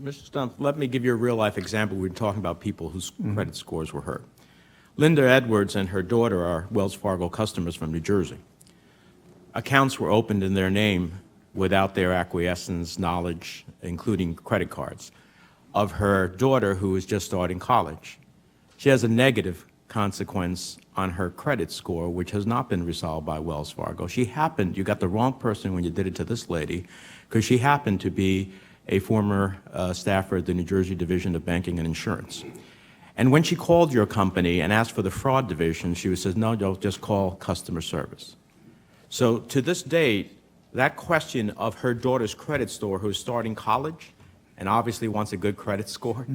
Mr. Stumpf, let me give you a real-life example. We're talking about people whose credit scores were hurt. Linda Edwards and her daughter are Wells Fargo customers from New Jersey. Accounts were opened in their name without their acquiescence, knowledge, including credit cards, of her daughter who is just starting college. She has a negative consequence on her credit score, which has not been resolved by Wells Fargo. You got the wrong person when you did it to this lady, because she happened to be a former staffer at the New Jersey Division of Banking and Insurance. And when she called your company and asked for the fraud division, she says, no, don't just call customer service. So to this date, that question of her daughter's credit score, who's starting college and obviously wants a good credit score,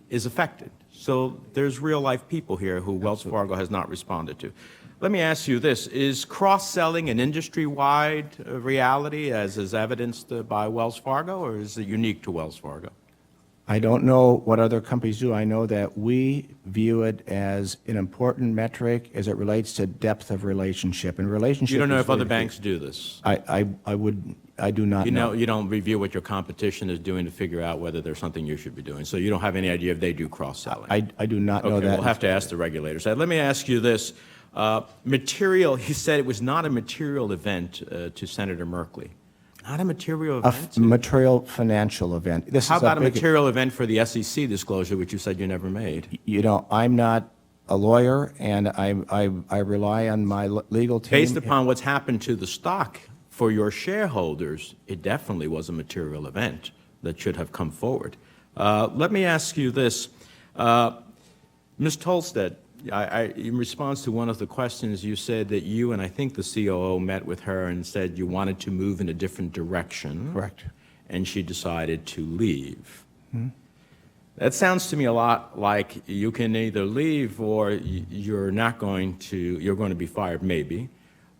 is affected. So there's real-life people here who Wells Fargo has not responded to. Let me ask you this. Is cross-selling an industry-wide reality, as is evidenced by Wells Fargo, or is it unique to Wells Fargo? I don't know what other companies do. I know that we view it as an important metric as it relates to depth of relationship. And relationship. You don't know is if other really banks do this. I do not know. You don't review what your competition is doing to figure out whether there's something you should be doing. So you don't have any idea if they do cross-selling. I do not know okay, that. We'll have to ask the regulators. Let me ask you this. He said it was not a material event to Senator Merkley. Not a material event? A material financial event. How about a material event for the SEC disclosure, which you said you never made? You know, I'm not a lawyer, and I rely on my legal team. Based upon what's happened to the stock for your shareholders, it definitely was a material event that should have come forward. Let me ask you this. Ms. Tolstead, in response to one of the questions, you said that you and I think the COO met with her and said you wanted to move in a different direction. Correct. And she decided to leave. That sounds to me a lot like you can either leave or you're going to be fired, maybe.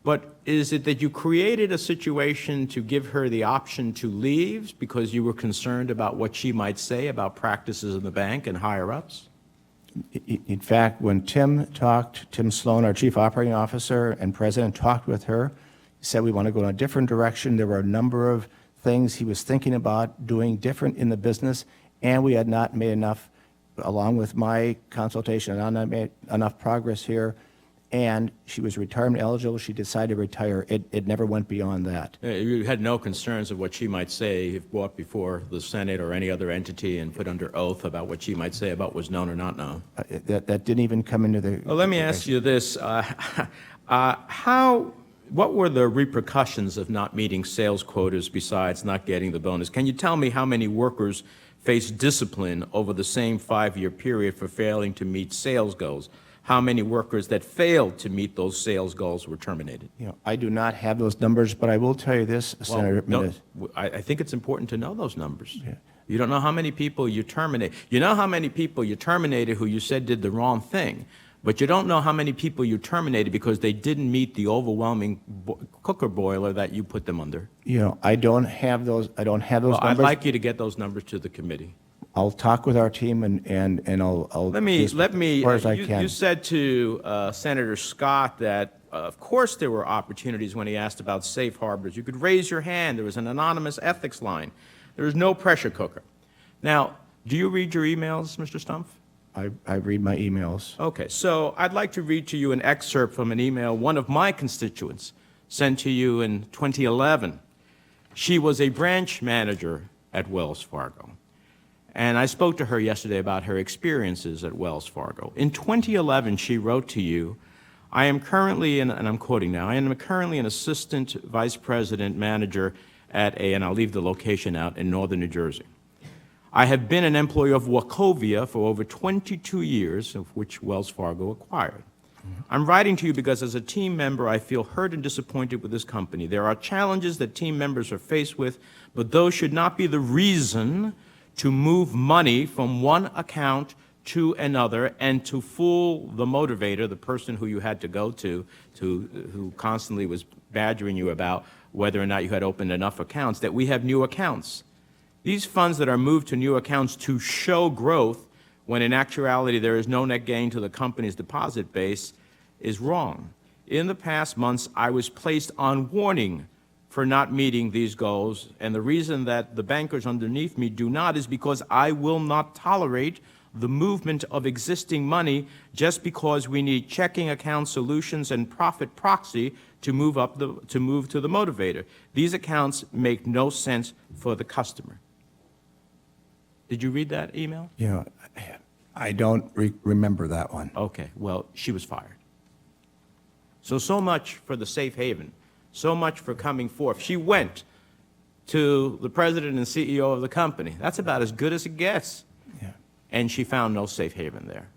But is it that you created a situation to give her the option to leave because you were concerned about what she might say about practices in the bank and higher-ups? In fact, when Tim Sloan, our Chief Operating Officer and President, talked with her, he said we want to go in a different direction. There were a number of things he was thinking about doing different in the business, and we had not made enough, along with my consultation, and not made enough progress here. And she was retirement eligible. She decided to retire. It never went beyond that. You had no concerns of what she might say if brought before the Senate or any other entity and put under oath about what she might say about what was known or not known? That didn't even come into the... Well, let me ask you this. What were the repercussions of not meeting sales quotas besides not getting the bonus? Can you tell me how many workers faced discipline over the same 5-year period for failing to meet sales goals? How many workers that failed to meet those sales goals were terminated? You know, I do not have those numbers, but I will tell you this, Senator Menendez. I think it's important to know those numbers. Yeah. You don't know how many people you terminate. You know how many people you terminated who you said did the wrong thing, but you don't know how many people you terminated because they didn't meet the overwhelming cooker boiler that you put them under. You know, I don't have those numbers. I'd like you to get those numbers to the committee. I'll talk with our team and I'll let me. as far as I can. You said to Senator Scott that of course there were opportunities when he asked about safe harbors. You could raise your hand. There was an anonymous ethics line. There was no pressure cooker. Now, do you read your emails, Mr. Stumpf? I read my emails. Okay, so I'd like to read to you an excerpt from an email one of my constituents sent to you in 2011. She was a branch manager at Wells Fargo. And I spoke to her yesterday about her experiences at Wells Fargo. In 2011, she wrote to you, I am currently, and I'm quoting now, I am currently an assistant vice president manager at and I'll leave the location out, in northern New Jersey. I have been an employee of Wachovia for over 22 years, of which Wells Fargo acquired. I'm writing to you because as a team member, I feel hurt and disappointed with this company. There are challenges that team members are faced with, but those should not be the reason to move money from one account to another and to fool the motivator, the person who you had to go to who constantly was badgering you about whether or not you had opened enough accounts, that we have new accounts. These funds that are moved to new accounts to show growth when in actuality there is no net gain to the company's deposit base is wrong. In the past months, I was placed on warning for not meeting these goals. And the reason that the bankers underneath me do not is because I will not tolerate the movement of existing money just because we need checking account solutions and profit proxy to move to the motivator. These accounts make no sense for the customer. Did you read that email? You know, I don't remember that one. Okay, well, she was fired. So much for the safe haven, so much for coming forth. She went to the president and CEO of the company. That's about as good as it gets. Yeah. And she found no safe haven there.